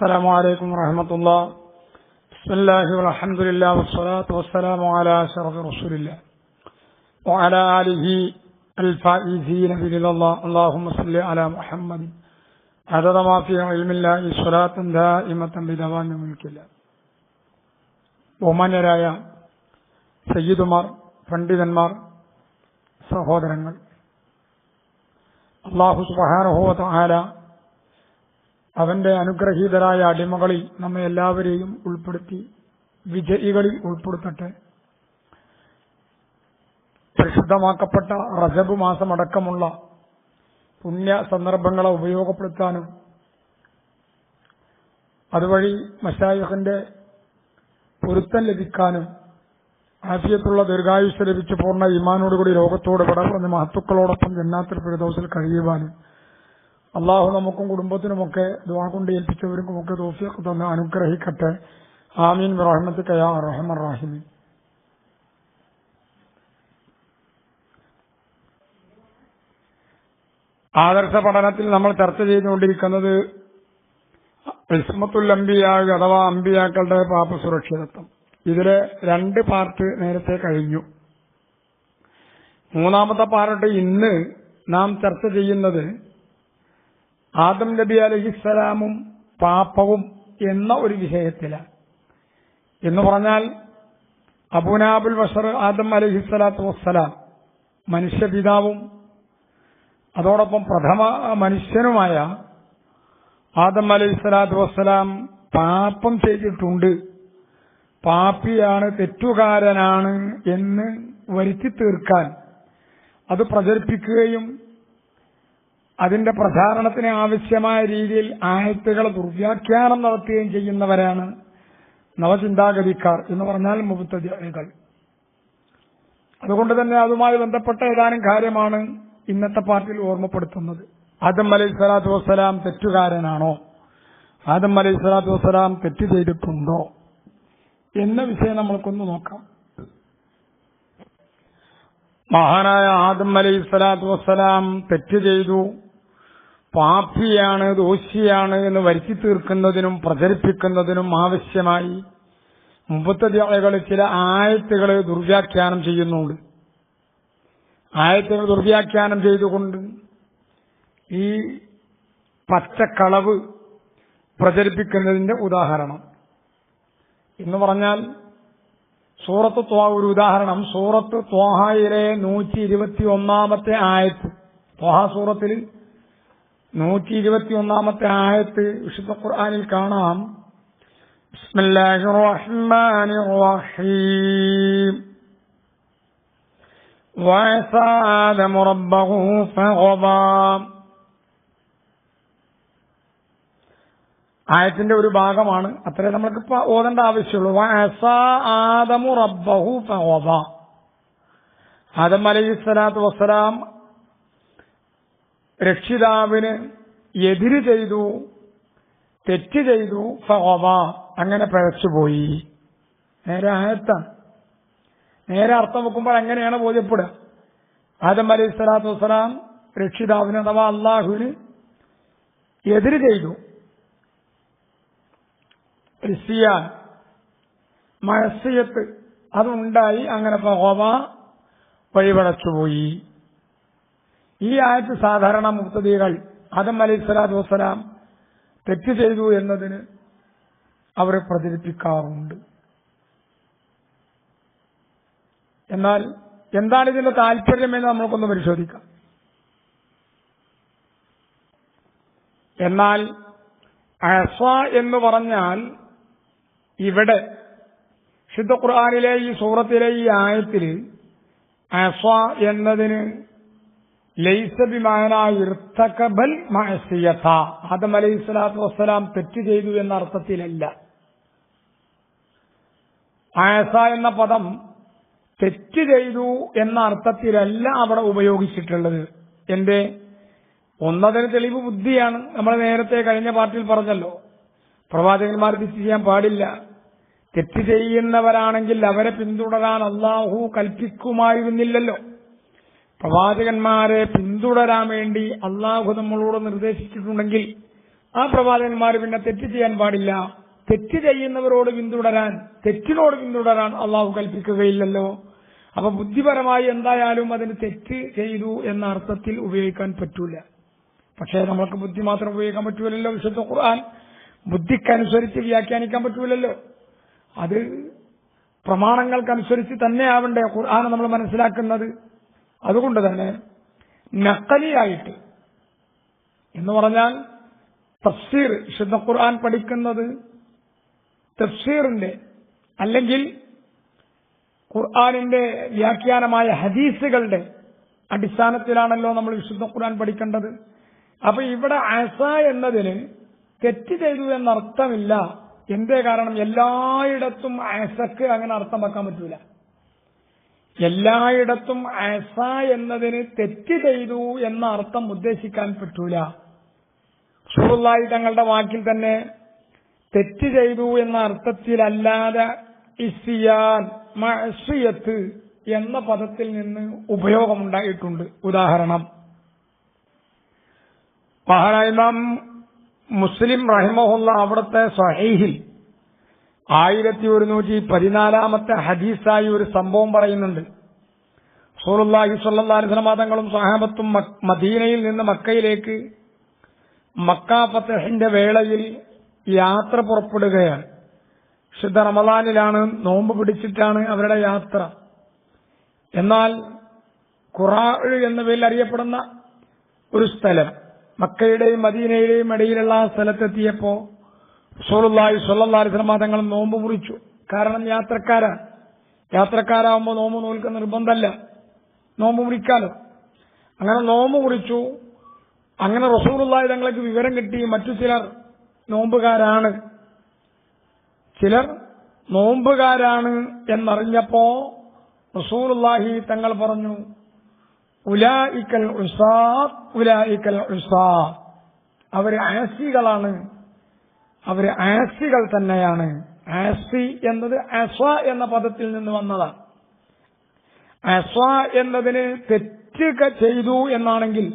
السلام عليكم ورحمة الله. بسم الله والحمد لله والصلاة والسلام على أشرف رسول الله وعلى آله الفائزين برضا الله. اللهم صل على محمد عدد ما في علم الله صلاة دائمة بدوام ملك الله. ബഹുമാന്യരായ സയ്യിദുമാർ, പണ്ഡിതന്മാർ, സഹോദരങ്ങൾ, അല്ലാഹു സുബ്ഹാനഹു വ തആല അവന്റെ അനുഗ്രഹീതരായ അടിമകളിൽ നമ്മെ എല്ലാവരെയും ഉൾപ്പെടുത്തി വിജയികളിൽ ഉൾപ്പെടുത്തട്ടെ. പരിശുദ്ധമാക്കപ്പെട്ട റജബ് മാസമടക്കമുള്ള പുണ്യ സന്ദർഭങ്ങളെ ഉപയോഗപ്പെടുത്താനും അതുവഴി മശായിഖിന്റെ പൊരുത്തം ലഭിക്കാനും ആഫിയത്തുള്ള ദീർഘായുസ് ലഭിച്ച് പൂർണ്ണ ഈമാനോടുകൂടി ലോകത്തോട് വിടപറഞ്ഞ മഹത്തുക്കളോടൊപ്പം ജന്നാത്തുൽ ഫിർദൗസിൽ കഴിയുവാനും അള്ളാഹു നമുക്കും കുടുംബത്തിനുമൊക്കെ ദുആ കൊണ്ട് ഏൽപ്പിച്ചവർക്കുമൊക്കെ തൗഫീഖ് തന്ന് അനുഗ്രഹിക്കട്ടെ. ആമീൻ ബിറഹ്മതിക യാ അർഹമർ റഹീമീൻ. ആദർശ പഠനത്തിൽ നമ്മൾ ചർച്ച ചെയ്തുകൊണ്ടിരിക്കുന്നത് ഇസ്മത്തുൽ അംബിയാ അഥവാ അംബിയാക്കളുടെ പാപ സുരക്ഷിതത്വം. ഇതിലെ 2 പാർട്ട് നേരത്തെ കഴിഞ്ഞു. 3ാമത്തെ പാർട്ട് ഇന്ന് നാം ചർച്ച ചെയ്യുന്നത് ആദം നബി അലൈഹിസ്സലാമും പാപവും എന്ന ഒരു വിഷയത്തിലാണ്. എന്ന് പറഞ്ഞാൽ അബൂനാബുൽ ബശർ ആദം അലൈഹിസ്സലാത്തു വസ്സലാം മനുഷ്യപിതാവും അതോടൊപ്പം പ്രഥമ മനുഷ്യനുമായ ആദം അലൈഹിസ്സലാത്തു വസ്സലാം പാപം ചെയ്തിട്ടുണ്ട്, പാപിയാണ്, തെറ്റുകാരനാണ് എന്ന് വരുത്തി തീർക്കാൻ അത് പ്രചരിപ്പിക്കുകയും അതിന്റെ പ്രചാരണത്തിന് ആവശ്യമായ രീതിയിൽ ആയത്തുകൾ ദുർവ്യാഖ്യാനം നടത്തുകയും ചെയ്യുന്നവരാണ് നവചിന്താഗതിക്കാർ, എന്ന് പറഞ്ഞാൽ മുബ്തദിഅകൾ. അതുകൊണ്ട് തന്നെ അതുമായി ബന്ധപ്പെട്ട ഏതാനും കാര്യമാണ് ഇന്നത്തെ പാർട്ടിൽ ഓർമ്മപ്പെടുത്തുന്നത്. ആദം അലൈഹിസ്സലാത്തു വസ്സലാം തെറ്റുകാരനാണോ, ആദം അലൈഹിസ്സലാത്തു വസ്സലാം തെറ്റ് ചെയ്തിട്ടുണ്ടോ എന്ന വിഷയം നമ്മൾക്കൊന്ന് നോക്കാം. മഹാനായ ആദം അലൈഹിസ്സലാത്തു വസ്സലാം തെറ്റ് ചെയ്തു, പാപിയാണ്, ദോഷിയാണ് എന്ന് വരുത്തി തീർക്കുന്നതിനും പ്രചരിപ്പിക്കുന്നതിനും ആവശ്യമായി മുബ്തദിഅകൾ ചില ആയത്തുകൾ ദുർവ്യാഖ്യാനം ചെയ്യുന്നുണ്ട്. ആയത്തുകൾ ദുർവ്യാഖ്യാനം ചെയ്തുകൊണ്ട് ഈ പച്ചക്കളവ് പ്രചരിപ്പിക്കുന്നതിന്റെ ഉദാഹരണം എന്ന് പറഞ്ഞാൽ സൂറത്ത് ത്വാഹ ഒരു ഉദാഹരണം. സൂറത്ത് ത്വാഹയിലെ 121ാമത്തെ ആയത്ത്, ത്വാഹ സൂറത്തിൽ 121ാമത്തെ ആയത്ത് വിശുദ്ധ ഖുർആനിൽ കാണാം. ബിസ്മില്ലാഹിർ റഹ്മാനിർ റഹീം. വഅസാ ആദമു റബ്ബഹു ഫഗവാ. ആയത്തിന്റെ ഒരു ഭാഗമാണ്, അത്രേ നമ്മൾക്കിപ്പോ ഓതേണ്ട ആവശ്യമുള്ളൂ. വഅസാ ആദമു റബ്ബഹു ഫഗവാ. ആദം അലൈഹിസ്സലാത്തു വസ്സലാം രക്ഷിതാവിന് എതിര് ചെയ്തു, തെറ്റ് ചെയ്തു. ഫഗവാ, അങ്ങനെ പിഴച്ചുപോയി. നേരെ ആയത്താണ്. നേരെ അർത്ഥം വെക്കുമ്പോൾ എങ്ങനെയാണ് ബോധ്യപ്പെടുക? ആദം അലൈഹിസ്സലാത്തു വസ്സലാം രക്ഷിതാവിന് അഥവാ അള്ളാഹുവിന് എതിര് ചെയ്തു, ഇസ്യാൻ, മഅസിയത്ത് അതുണ്ടായി. അങ്ങനെ ഫഗവാ, വഴിപടച്ചുപോയി. ഈ ആയത്ത് സാധാരണ മുബ്തദികൾ ആദം അലൈഹിസ്സലാത്തു വസ്സലാം തെറ്റ് ചെയ്തു എന്നതിന് അവർ പ്രചരിപ്പിക്കാറുണ്ട്. എന്നാൽ എന്താണ് ഇതിന്റെ താല്പര്യമെന്ന് നമ്മൾക്കൊന്ന് പരിശോധിക്കാം. എന്നാൽ അസ എന്ന് പറഞ്ഞാൽ ഇവിടെ വിശുദ്ധ ഖുർആനിലെ ഈ സൂറത്തിലെ ഈ ആയത്തിൽ അസ എന്നതിന് ലൈസ ബിമാന ഇർതകബൽ മഅസിയത, ആദം അലൈഹിസ്സലാത്തു വസ്സലാം തെറ്റ് ചെയ്തു എന്ന അർത്ഥത്തിലല്ല. അസ എന്ന പദം തെറ്റ് ചെയ്തു എന്ന അർത്ഥത്തിലല്ല അവിടെ ഉപയോഗിച്ചിട്ടുള്ളത്. എന്റെ ഒന്നതിന് തെളിവ് ബുദ്ധിയാണ്. നമ്മൾ നേരത്തെ കഴിഞ്ഞ പാർട്ടിയിൽ പറഞ്ഞല്ലോ, പ്രവാചകന്മാർ തെറ്റ് ചെയ്യാൻ പാടില്ല. തെറ്റ് ചെയ്യുന്നവരാണെങ്കിൽ അവരെ പിന്തുടരാൻ അല്ലാഹു കൽപ്പിക്കുമായിരുന്നില്ലല്ലോ. പ്രവാചകന്മാരെ പിന്തുടരാൻ വേണ്ടി അള്ളാഹു നമ്മളോട് നിർദ്ദേശിച്ചിട്ടുണ്ടെങ്കിൽ ആ പ്രവാചകന്മാർ പിന്നെ തെറ്റ് ചെയ്യാൻ പാടില്ല. തെറ്റ് ചെയ്യുന്നവരോട് പിന്തുടരാൻ, തെറ്റിനോട് പിന്തുടരാൻ അള്ളാഹു കൽപ്പിക്കുകയില്ലല്ലോ. അപ്പൊ ബുദ്ധിപരമായി എന്തായാലും അതിന് തെറ്റ് ചെയ്തു എന്ന അർത്ഥത്തിൽ ഉപയോഗിക്കാൻ പറ്റൂല. പക്ഷേ നമ്മൾക്ക് ബുദ്ധി മാത്രം ഉപയോഗിക്കാൻ പറ്റൂലല്ലോ. വിശുദ്ധ ഖുർആൻ ബുദ്ധിക്കനുസരിച്ച് വ്യാഖ്യാനിക്കാൻ പറ്റൂലല്ലോ. അത് പ്രമാണങ്ങൾക്കനുസരിച്ച് തന്നെ ആവണ്ടേ ഖുർആൻ നമ്മൾ മനസ്സിലാക്കുന്നത്. അതുകൊണ്ട് തന്നെ നഖലിയായിട്ട് എന്ന് പറഞ്ഞാൽ തഫ്സീർ, വിശുദ്ധ ഖുർആൻ പഠിക്കുന്നത് തഫ്സീറിന്റെ അല്ലെങ്കിൽ ഖുർആനിന്റെ വ്യാഖ്യാനമായ ഹദീസുകളുടെ അടിസ്ഥാനത്തിലാണല്ലോ നമ്മൾ വിശുദ്ധ ഖുർആൻ പഠിക്കേണ്ടത്. അപ്പൊ ഇവിടെ അസ എന്നതിന് തെറ്റ് ചെയ്തു എന്നർത്ഥമില്ല. എന്തേ കാരണം? എല്ലായിടത്തും അസക്ക് അങ്ങനെ അർത്ഥം വെക്കാൻ പറ്റൂല. എല്ലായിടത്തും അസ എന്നതിന് തെറ്റ് ചെയ്തു എന്ന അർത്ഥം ഉദ്ദേശിക്കാൻ പറ്റൂല. റസൂലുള്ളാഹി തങ്ങളുടെ വാക്കിൽ തന്നെ തെറ്റ് ചെയ്തു എന്ന അർത്ഥത്തിലല്ലാതെ ഇസ്യാൻ, മഅസിയത്ത് എന്ന പദത്തിൽ നിന്ന് ഉപയോഗമുണ്ടായിട്ടുണ്ട്. ഉദാഹരണം, മഹാനായ ഇമാം മുസ്ലിം റഹിമഹുള്ള അവിടുത്തെ സ്വഹീഹിൽ 1114 ഹദീസായി ഒരു സംഭവം പറയുന്നുണ്ട്. റസൂലുള്ളാഹി സ്വല്ലല്ലാഹു അലൈഹി വസല്ലം തങ്ങളും സ്വഹാബത്തും മദീനയിൽ നിന്ന് മക്കയിലേക്ക് മക്ക ഫത്ഹിന്റെ വേളയിൽ യാത്ര പുറപ്പെടുകയാണ്. വിശുദ്ധ റമദാനിലാണ്, നോമ്പ് പിടിച്ചിട്ടാണ് അവരുടെ യാത്ര. എന്നാൽ ഖുറാ എന്ന പേരിൽ അറിയപ്പെടുന്ന ഒരു സ്ഥലം, മക്കയുടെയും മദീനയുടെയും ഇടയിലുള്ള ആ സ്ഥലത്തെത്തിയപ്പോ റസൂലുള്ളാഹി സ്വല്ലല്ലാഹു അലൈഹി വസല്ലം തങ്ങൾ നോമ്പ് മുറിച്ചു. കാരണം യാത്രക്കാരാവുമ്പോൾ നോമ്പ് നോൽക്കുന്ന നിർബന്ധമല്ല, നോമ്പ് മുറിക്കാലോ. അങ്ങനെ നോമ്പ് മുറിച്ചു. അങ്ങനെ റസൂലുള്ളാഹി തങ്ങൾക്ക് വിവരം കിട്ടി മറ്റു ചിലർ നോമ്പുകാരാണ് എന്നറിഞ്ഞപ്പോ റസൂലുള്ളാഹി തങ്ങൾ പറഞ്ഞു, ഉലായിക്കൽ ഉസാത്ത്, ഉലായിക്കൽ ഉസാത്ത്, അവര് ആസികളാണ്, അവര് ആസികൾ തന്നെയാണ്. ആസി എന്നത് അസ എന്ന പദത്തിൽ നിന്ന് വന്നതാണ്. അസ എന്നതിന് തെറ്റ് ചെയ്തു എന്നാണെങ്കിൽ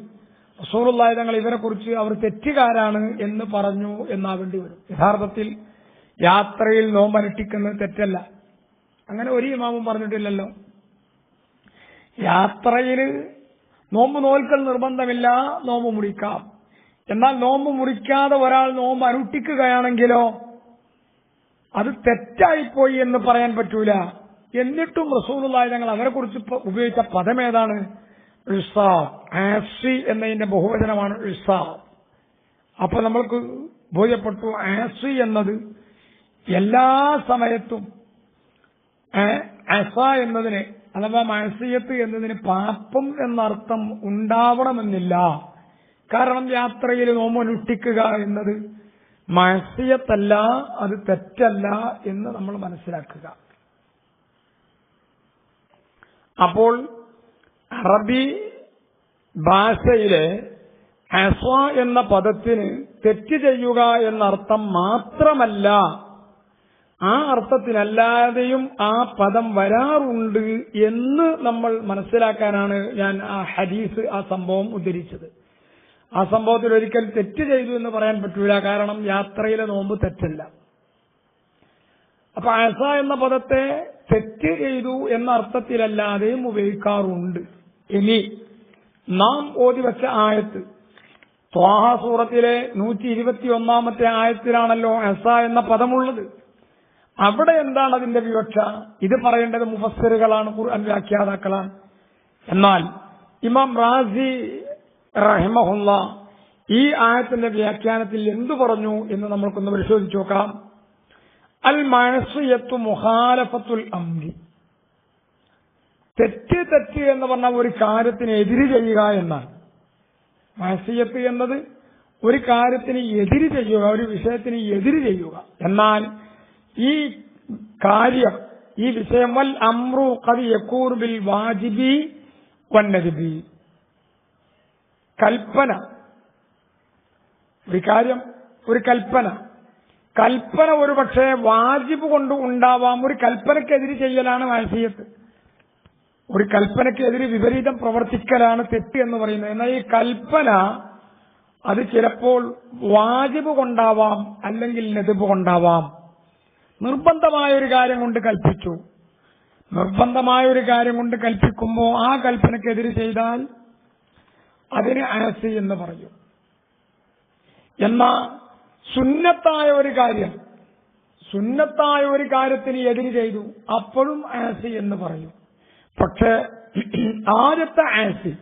റസൂലുള്ളാഹി തങ്ങൾ ഇവരെ കുറിച്ച് അവർ തെറ്റുകാരാണ് എന്ന് പറഞ്ഞു എന്നാവേണ്ടി വരും. യഥാർത്ഥത്തിൽ യാത്രയിൽ നോമ്പനുഷ്ഠിക്കുന്നത് തെറ്റല്ല, അങ്ങനെ ഒരു ഇമാമും പറഞ്ഞിട്ടില്ലല്ലോ. യാത്രയിൽ നോമ്പ് നോൽക്കൽ നിർബന്ധമില്ല, നോമ്പ് മുറിക്കാം. എന്നാൽ നോമ്പ് മുറിക്കാതെ ഒരാൾ നോമ്പ് അനുഷ്ഠിക്കുകയാണെങ്കിലോ അത് തെറ്റായിപ്പോയി എന്ന് പറയാൻ പറ്റൂല. എന്നിട്ടും റസൂലുള്ളാഹി തങ്ങൾ അവരെ കുറിച്ച് ഉപയോഗിച്ച പദം ഏതാണ്? ഇസാബ്. ആസി എന്നതിന്റെ ബഹുവചനമാണ് ഇസാബ്. അപ്പൊ നമ്മൾക്ക് ബോധ്യപ്പെട്ടു ആസി എന്നത് എല്ലാ സമയത്തും അസ എന്നതിന് അഥവാ മഅസിയത്ത് എന്നതിന് പാപം എന്നർത്ഥം ഉണ്ടാവണമെന്നില്ല. കാരണം യാത്രയിൽ നോമ്പ് അനുഷ്ഠിക്കുക എന്നത് മഅസിയത്തല്ല, അത് തെറ്റല്ല എന്ന് നമ്മൾ മനസ്സിലാക്കുക. അപ്പോൾ അറബി ഭാഷയിലെ അസ എന്ന പദത്തിന് തെറ്റ് ചെയ്യുക എന്നർത്ഥം മാത്രമല്ല, ആ അർത്ഥത്തിനല്ലാതെയും ആ പദം വരാറുണ്ട് എന്ന് നമ്മൾ മനസ്സിലാക്കാനാണ് ഞാൻ ആ ഹദീസ്, ആ സംഭവം ഉദ്ധരിച്ചത്. ആ സംഭവത്തിൽ ഒരിക്കൽ തെറ്റ് ചെയ്തു എന്ന് പറയാൻ പറ്റൂല, കാരണം യാത്രയിലെ നോമ്പ് തെറ്റല്ല. അപ്പൊ അസ എന്ന പദത്തെ തെറ്റ് ചെയ്തു എന്ന അർത്ഥത്തിലല്ലാതെയും ഉപയോഗിക്കാറുണ്ട്. ഇനി നാം ഓതി വെച്ച ആയത്ത് ത്വാഹ സൂറത്തിലെ 121 ആയത്തിലാണല്ലോ അസ എന്ന പദമുള്ളത്. അവിടെ എന്താണ് അതിന്റെ വിവക്ഷ? ഇത് പറയേണ്ടത് മുഫസ്സിറുകളാണ്, ഖുർആൻ വ്യാഖ്യാതാക്കളാണ്. എന്നാൽ ഇമാം റാസി റഹിമഹുല്ല ഈ ആയത്തിന്റെ വ്യാഖ്യാനത്തിൽ എന്തു പറഞ്ഞു എന്ന് നമ്മൾക്കൊന്ന് പരിശോധിച്ചു നോക്കാം. അൽ മഅസിയത്തു മുഖാലഫത്തുൽ അംരി, തെറ്റ് എന്ന് പറഞ്ഞാൽ ഒരു കാര്യത്തിന് എതിര് ചെയ്യുക എന്നാണ്. മഅസിയത്ത് എന്നത് ഒരു കാര്യത്തിന് എതിര് ചെയ്യുക, ഒരു വിഷയത്തിന് എതിര് ചെയ്യുക. എന്നാൽ ഈ കാര്യം, ഈ വിഷയം വൽ അംറു ഖദ് യകൂനു ബിൽ വാജിബി വന്നദ്ബി, കൽപ്പന, ഒരു കാര്യം, ഒരു കൽപ്പന ഒരു പക്ഷേ വാജിബ് കൊണ്ട് ഉണ്ടാവാം. ഒരു കൽപ്പനക്കെതിരെ ചെയ്യലാണ് മഅസിയത്ത്, ഒരു കൽപ്പനക്കെതിരെ വിപരീതം പ്രവർത്തിക്കലാണ് തെറ്റ് എന്ന് പറയുന്നത്. എന്നാൽ ഈ കൽപ്പന അത് ചിലപ്പോൾ വാജിബ് കൊണ്ടാവാം, അല്ലെങ്കിൽ നെദ്ബ് കൊണ്ടാവാം. നിർബന്ധമായ ഒരു കാര്യം കൊണ്ട് കൽപ്പിച്ചു. നിർബന്ധമായ ഒരു കാര്യം കൊണ്ട് കൽപ്പിക്കുമ്പോൾ ആ കൽപ്പനക്കെതിരെ ചെയ്താൽ അതിന് ആസി എന്ന് പറയും. എന്നാൽ സുന്നത്തായ ഒരു കാര്യത്തിന് എതിര് ചെയ്തു, അപ്പോഴും ആസി എന്ന് പറയും. പക്ഷെ ആദ്യത്തെ ആസി,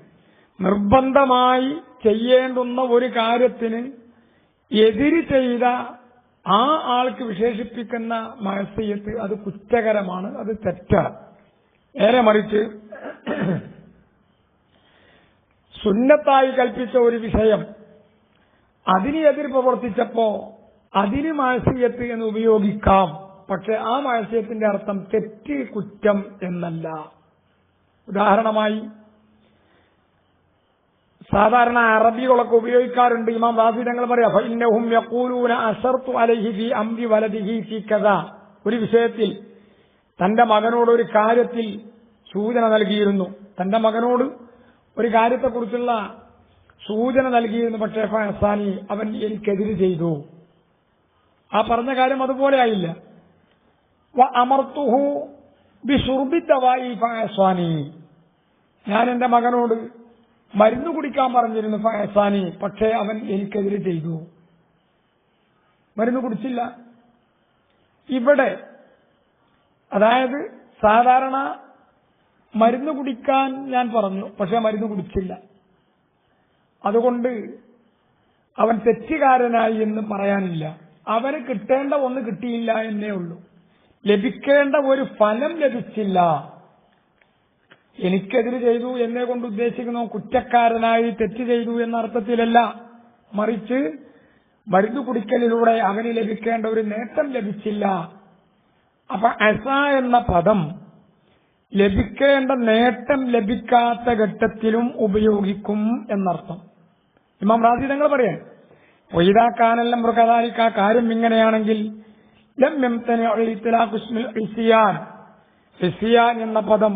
നിർബന്ധമായി ചെയ്യേണ്ടുന്ന ഒരു കാര്യത്തിന് എതിര് ചെയ്ത ആ ആൾക്ക് വിശേഷിപ്പിക്കുന്ന മഅസിയത്ത് അത് കുറ്റകരമാണ്, അത് തെറ്റാണ്. നേരെ മറിച്ച് സുന്നത്തായി കൽപ്പിച്ച ഒരു വിഷയം അതിന് എതിർ പ്രവർത്തിച്ചപ്പോ അതിന് മഅസിയത്ത് എന്ന് ഉപയോഗിക്കാം. പക്ഷെ ആ മഅസിയത്തിന്റെ അർത്ഥം തെറ്റ്, കുറ്റം എന്നല്ല. ഉദാഹരണമായി സാധാരണ അറബികളൊക്കെ ഉപയോഗിക്കാറുണ്ട്. ഇമാം റാസി തങ്ങൾ പറയാം, ഫഇന്നഹും യഖൂലൂന അശർതു അലൈഹി ഫീ അംരി വലദിഹി ഫീ കദാ. ഒരു വിഷയത്തിൽ തന്റെ മകനോട് ഒരു കാര്യത്തിൽ സൂചന നൽകിയിരുന്നു, തന്റെ മകനോട് ഒരു കാര്യത്തെക്കുറിച്ചുള്ള സൂചന നൽകിയിരുന്നു. പക്ഷേ ഫഅസാനി, അവൻ എനിക്കെതിര് ചെയ്തു. ആ പറഞ്ഞ കാര്യം അതുപോലെ ആയില്ല. വ അമർതുഹു ബിശുർബി ദവാഇ ഫഅസാനി, ഞാൻ എന്റെ മകനോട് മരുന്ന് കുടിക്കാൻ പറഞ്ഞിരുന്നു. ഫഅസാനി, പക്ഷേ അവൻ എനിക്കെതിരെ ചെയ്തു, മരുന്ന് കുടിച്ചില്ല. ഇവിടെ അതായത് സാധാരണ മരുന്ന് കുടിക്കാൻ ഞാൻ പറഞ്ഞു, പക്ഷെ മരുന്ന് കുടിച്ചില്ല, അതുകൊണ്ട് അവൻ തെറ്റുകാരനായി എന്ന് പറയാനില്ല. അവന് കിട്ടേണ്ട ഒന്ന് കിട്ടിയില്ല എന്നേ ഉള്ളൂ. ലഭിക്കേണ്ട ഒരു ഫലം ലഭിച്ചില്ല. എനിക്കെതിര് ചെയ്തു എന്നെ കൊണ്ട് ഉദ്ദേശിക്കുന്നു കുറ്റക്കാരനായി തെറ്റ് ചെയ്തു എന്ന അർത്ഥത്തിലല്ല, മറിച്ച് മരുന്ന് കുടിക്കലിലൂടെ അവന് ലഭിക്കേണ്ട ഒരു നേട്ടം ലഭിച്ചില്ല. അപ്പൊ അസ എന്ന പദം ലഭിക്കേണ്ട നേട്ടം ലഭിക്കാത്ത ഘട്ടത്തിലും ഉപയോഗിക്കും എന്നർത്ഥം. ഇമാം റാസി തങ്ങൾ പറയാൻ, വൈദാക്കാനെല്ലാം മൃഗദാലിക്ക, കാര്യം ഇങ്ങനെയാണെങ്കിൽ ലം യംതനി ഇത്ലാഖു ഇസ്മിൽ ഇസ്യാൻ, ഇസ്യാൻ എന്ന പദം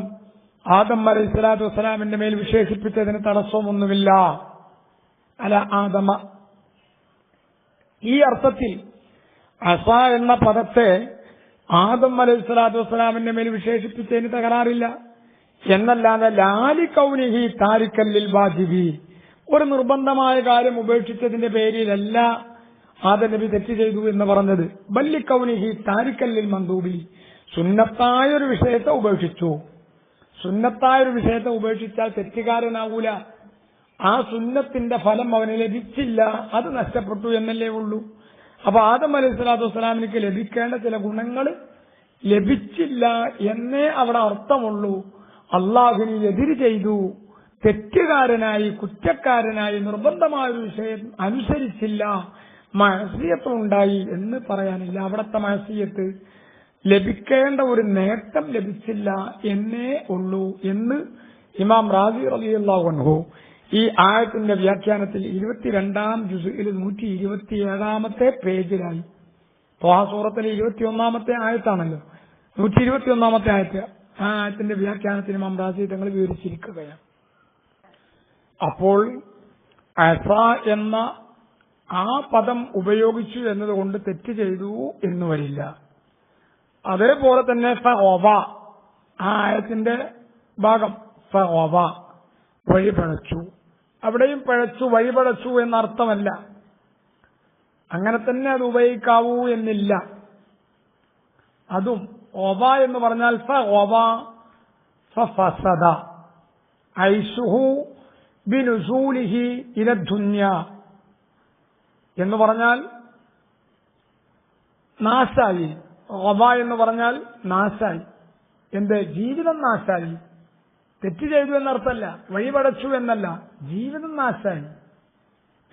ആദം അലൈഹി സ്വലാത്തു വസ്സലാമിന്റെ മേൽ വിശേഷിപ്പിച്ചതിന് തടസ്സമൊന്നുമില്ല. അല ആദമ, ഈ അർത്ഥത്തിൽ അസ എന്ന പദത്തെ ആദം അലൈഹി സ്വലാത്തു വസ്സലാമിന്റെ മേൽ വിശേഷിപ്പിച്ചതിന് തകരാറില്ല. എന്നല്ലാതെ ലാലി കൗനിഹി താരിക്കൽ ലിൽ വാജിബി, ഒരു നിർബന്ധമായ കാര്യം ഉപേക്ഷിച്ചതിന്റെ പേരിലല്ല ആദം നബി തെറ്റ് ചെയ്തു എന്ന് പറഞ്ഞത്. ബല്ലി കൗനിഹി താരിക്കൽ ലിൽ മന്ദൂബി, സുന്നത്തായൊരു വിഷയത്തെ ഉപേക്ഷിച്ചു. സുന്നത്തായൊരു വിഷയത്തെ ഉപേക്ഷിച്ചാൽ തെറ്റുകാരനാവൂല. ആ സുന്നത്തിന്റെ ഫലം അവന് ലഭിച്ചില്ല, അത് നഷ്ടപ്പെട്ടു എന്നല്ലേ ഉള്ളൂ. അപ്പൊ ആദം അലൈഹി സ്വലാത്തു വസ്സലാമിന് ലഭിക്കേണ്ട ചില ഗുണങ്ങൾ ലഭിച്ചില്ല എന്നേ അവിടെ അർത്ഥമുള്ളൂ. അള്ളാഹുവിന് എതിര് ചെയ്തു, തെറ്റുകാരനായി, കുറ്റക്കാരനായി, നിർബന്ധമായൊരു വിഷയം അനുസരിച്ചില്ല, മഅസിയത്ത് ഉണ്ടായി എന്ന് പറയാനില്ല. അവിടത്തെ മഅസിയത്ത് ലഭിക്കേണ്ട ഒരു നേട്ടം ലഭിച്ചില്ല എന്നേ ഉള്ളൂ എന്ന് ഇമാം റാസി റളിയല്ലാഹു അൻഹു ഈ ആയത്തിന്റെ വ്യാഖ്യാനത്തിൽ 22-ാം ജുസ്ഇൽ 127-ാമത്തെ പേജിലായി, ത്വാഹ സൂറത്തിലെ 21-ാമത്തെ ആയത്താണല്ലോ, 121-ാമത്തെ ആയത്ത്, ആ ആയത്തിന്റെ വ്യാഖ്യാനത്തിൽ ഇമാം റാസി തങ്ങൾ വിവരിച്ചിരിക്കുകയാണ്. അപ്പോൾ അസ എന്ന ആ പദം ഉപയോഗിച്ചു എന്നതുകൊണ്ട് തെറ്റ് ചെയ്തു എന്ന് വരില്ല. അതേപോലെ തന്നെ ഫഅവ, ആ ആയത്തിന്റെ ഭാഗം ഫഅവ, വഴിപഴച്ചു, അവിടെയും പഴച്ചു, വഴിപഴച്ചു എന്നർത്ഥമല്ല. അങ്ങനെ തന്നെ അത് ഉപയോഗിക്കാവൂ എന്നില്ല. അതും ഒവ എന്ന് പറഞ്ഞാൽ ഫഅവ ഫഫസദ ഐശുഹു ബിനുസൂലിഹി ഇല ദുനിയ എന്ന് പറഞ്ഞാൽ നാശായി. ഒവ എന്ന് പറഞ്ഞാൽ നാശായി, എന്ത് ജീവിതം നാശായി. തെറ്റ് ചെയ്തു എന്നർത്ഥമല്ല, വഴിപടച്ചു എന്നല്ല, ജീവിതം നാശായി.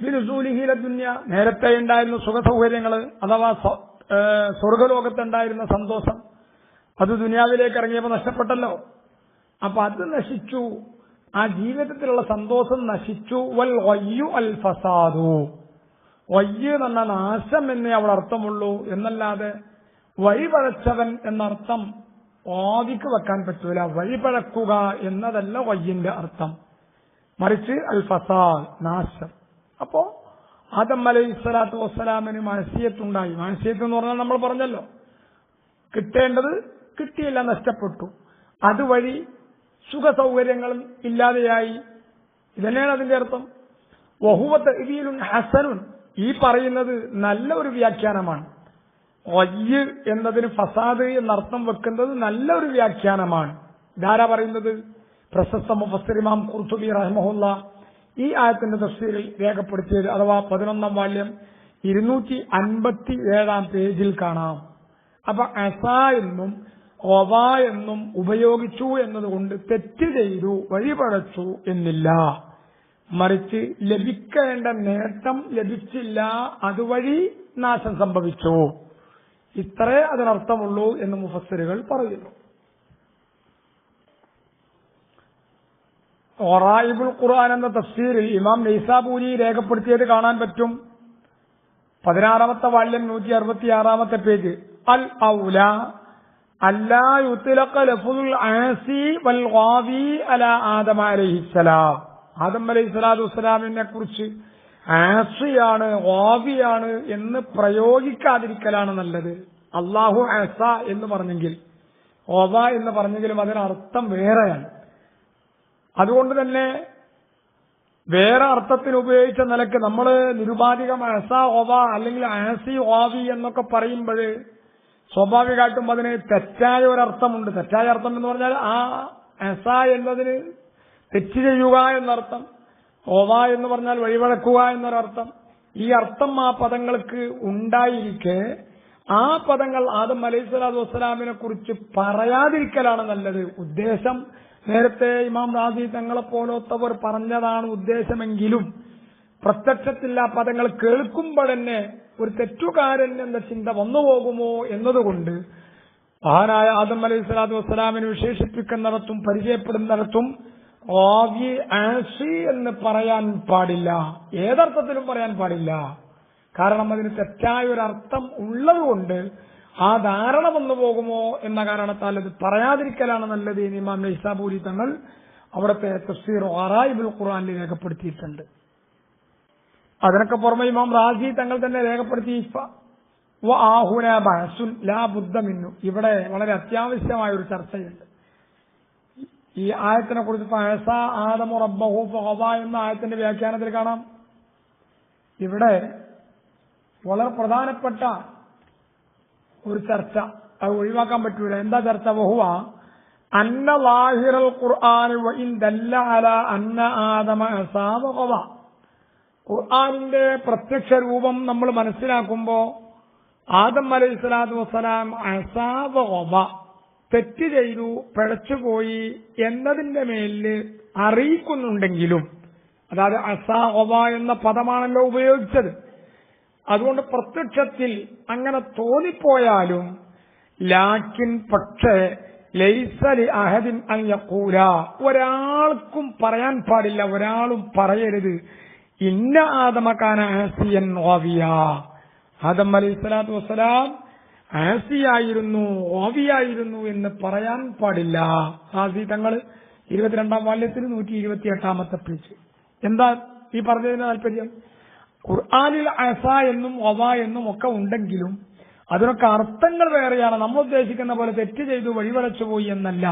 ബിനുസൂലിഹി ഇല ദുനിയ, നേരത്തെ ഉണ്ടായിരുന്ന സുഖസൗകര്യങ്ങൾ അഥവാ സ്വർഗലോകത്തുണ്ടായിരുന്ന സന്തോഷം അത് ദുനിയാവിലേക്ക് ഇറങ്ങിയപ്പോൾ നഷ്ടപ്പെട്ടല്ലോ. അപ്പൊ അത് നശിച്ചു, ആ ജീവിതത്തിലുള്ള സന്തോഷം നശിച്ചു. വൽ വയ്യു അൽ ഫസാദു, വയ്യ് എന്ന നാശം എന്നേ അവിടെ അർത്ഥമുള്ളൂ എന്നല്ലാതെ വഴിപഴച്ചവൻ എന്നർത്ഥം ആദിക്ക് വെക്കാൻ പറ്റൂല. വഴിപഴക്കുക എന്നതല്ല വയ്യിന്റെ അർത്ഥം, മറിച്ച് അൽ ഫസാദ്, നാശം. അപ്പോ ആദം അലൈഹിസ്സലാത്തു വസ്സലാമിന് മനസ്സിയത്തുണ്ടായി. മനസ്സിയത്ത് എന്ന് പറഞ്ഞാൽ നമ്മൾ പറഞ്ഞല്ലോ, കിട്ടേണ്ടത് കിട്ടിയില്ല, നഷ്ടപ്പെട്ടു. അതുവഴി സുഖ സൗകര്യങ്ങളും ഇല്ലാതെയായി. ഇതന്നെയാണ് അതിന്റെ അർത്ഥം. വഹുവ തഅ്വീലുൻ ഹസനുൻ, ഈ പറയുന്നത് നല്ല ഒരു വ്യാഖ്യാനമാണ്. വയ്യ് എന്നതിന് ഫസാദ് എന്നർത്ഥം വെക്കുന്നത് നല്ല ഒരു വ്യാഖ്യാനമാണ്. ഇതാരാ പറയുന്നത്? പ്രശസ്ത മുഫസ്സിർ ഇമാം ഖുർത്തുബി റഹിമഹുല്ലാ ഈ ആയത്തിന്റെ തഫ്സീറിൽ രേഖപ്പെടുത്തിയത്, അഥവാ 11ാം വാല്യം 257 പേജിൽ കാണാം. അപ്പൊ അസ എന്നും ഒവ എന്നും ഉപയോഗിച്ചു എന്നതുകൊണ്ട് തെറ്റ് ചെയ്തു, വഴിപഴച്ചു എന്നില്ല. മറിച്ച് ലഭിക്കേണ്ട നേട്ടം ലഭിച്ചില്ല, അതുവഴി നാശം സംഭവിച്ചു, ഇത്രേ അതിനർത്ഥമുള്ളൂ എന്ന് മുഫസ്സിറുകൾ പറയുന്നു. ഖറായിബുൽ ഖുർആൻ എന്ന തഫ്സീറിൽ ഇമാം നൈസാബൂരി രേഖപ്പെടുത്തിയത് കാണാൻ പറ്റും. 16ാമത്തെ വാല്യം 166 പേജ്. അൽ ഔല അല്ലാ യുത്ലഖ ലഫ്ദുൽ ആസി വൽ ഗാവി അലാ ആദം അലൈഹിസ്സലാം. ആദം അലൈഹിസ്സലാത്തു വസ്സലാമിനെ കുറിച്ച് ആസിയാണ് ഗാവിയാണ് എന്ന് പ്രയോഗിക്കാതിരിക്കലാണ് നല്ലത്. അല്ലാഹു ആസ എന്ന് പറഞ്ഞെങ്കിൽ ഗാവ എന്ന് പറഞ്ഞെങ്കിലും അതിനർത്ഥം വേറെയാണ്. അതുകൊണ്ട് തന്നെ വേറെ അർത്ഥത്തിന് ഉപയോഗിച്ച നിലക്ക് നമ്മൾ നിരുപാധികം അസ ഓവ അല്ലെങ്കിൽ ആസി ഓവി എന്നൊക്കെ പറയുമ്പോൾ സ്വാഭാവികമായിട്ടും അതിന് തെറ്റായ ഒരർത്ഥമുണ്ട്. തെറ്റായ അർത്ഥം എന്ന് പറഞ്ഞാൽ ആ അസ എന്നതിന് തെറ്റ് ചെയ്യുക എന്നർത്ഥം, ഓവ എന്ന് പറഞ്ഞാൽ വഴിവഴക്കുക എന്നൊരർത്ഥം. ഈ അർത്ഥം ആ പദങ്ങൾക്ക് ഉണ്ടായിരിക്കെ ആ പദങ്ങൾ ആദം അലൈഹിസ്സലാത്തു വസ്സലാമിനെ കുറിച്ച് പറയാതിരിക്കലാണ് നല്ലത്. ഉദ്ദേശം നേരത്തെ ഇമാം റാസി തങ്ങളെ പോലത്തവർ പറഞ്ഞതാണ് ഉദ്ദേശമെങ്കിലും പ്രത്യക്ഷത്തിൽ ആ പദങ്ങൾ കേൾക്കുമ്പോൾ തന്നെ ഒരു തെറ്റുകാരൻ എന്ന ചിന്ത വന്നുപോകുമോ എന്നതുകൊണ്ട് മഹാനായ ആദം അലൈഹിസ്സലാത്തു വസ്സലാമിനെ വിശേഷിപ്പിക്കുന്നിടത്തും പരിചയപ്പെടുന്നിടത്തും ആവി ആസി എന്ന് പറയാൻ പാടില്ല, ഏതർത്ഥത്തിലും പറയാൻ പാടില്ല. കാരണം അതിന് തെറ്റായ ഒരു അർത്ഥം ഉള്ളതുകൊണ്ട് ആ ധാരണ വന്നു പോകുമോ എന്ന കാരണത്താൽ അത് പറയാതിരിക്കലാണ് നല്ലത് എന്ന് ഇമാം നൈസാബൂരി തങ്ങൾ അവിടുത്തെ തഫ്സീർ ഖറായിബുൽ ഖുർആനിൽ രേഖപ്പെടുത്തിയിട്ടുണ്ട്. അതിനൊക്കെ പുറമെ ഇമാം റാസി തങ്ങൾ തന്നെ രേഖപ്പെടുത്തി വആഹുന ബഅസുൻ ലാ ബുദ്ദ മിന്നു. ഇവിടെ വളരെ അത്യാവശ്യമായ ഒരു ചർച്ചയുണ്ട്. ഈ ആയത്തിനെ കുറിച്ച് ഫഅസ ആദമു റബ്ബഹു ഫഗവ എന്ന ആയത്തിന്റെ വ്യാഖ്യാനത്തിൽ കാണാം. ഇവിടെ വളരെ പ്രധാനപ്പെട്ട ഒരു ചർച്ച, അത് ഒഴിവാക്കാൻ പറ്റൂല. എന്താ ചർച്ച? വഹുവ അന്ന ലാഹിറൽ ഖുർആൻ വഇൻ ദല്ല അലാ അന്ന ആദമ അസാ വഗവ. ഖുർആനിന്റെ പ്രത്യക്ഷ രൂപം നമ്മൾ മനസ്സിലാക്കുമ്പോൾ ആദം അലൈഹിസ്സലാത്തു വസ്സലാം അസാ വഗവ, തെറ്റ് ചെയ്തു, പിഴച്ചുപോയി എന്നതിന്റെ മേലിൽ അറിയിക്കുന്നുണ്ടെങ്കിലും, അതായത് അസാ വഗവ എന്ന പദമാണല്ലോ ഉപയോഗിച്ചത്, അതുകൊണ്ട് പ്രത്യക്ഷത്തിൽ അങ്ങനെ തോന്നിപ്പോയാലും ലാക്കിൻ പക്ഷേ ലൈസ ലി അഹദിൻ അൻ യഖൂല, ഒരാൾക്കും പറയാൻ പാടില്ല, ഒരാളും പറയരുത് ഇന്ന ആദമ കാന ആസിയൻ ഗാവിയ, ആദം അലൈഹിസ്സലാത്തു വസ്സലാം ആസിയായിരുന്നു ഗാവിയായിരുന്നു എന്ന് പറയാൻ പാടില്ല. ആസി തങ്ങൾ 22ാം വാല്യത്തിൽ 128 പേജ്. എന്താ ഈ പറഞ്ഞതിന് താല്പര്യം? ഖുർആനിൽ അസ എന്നും ഒവ എന്നും ഒക്കെ ഉണ്ടെങ്കിലും അതിനൊക്കെ അർത്ഥങ്ങൾ വേറെയാണ്. നമ്മൾ ഉദ്ദേശിക്കുന്ന പോലെ തെറ്റ് ചെയ്തു വഴിവളച്ചുപോയി എന്നല്ല.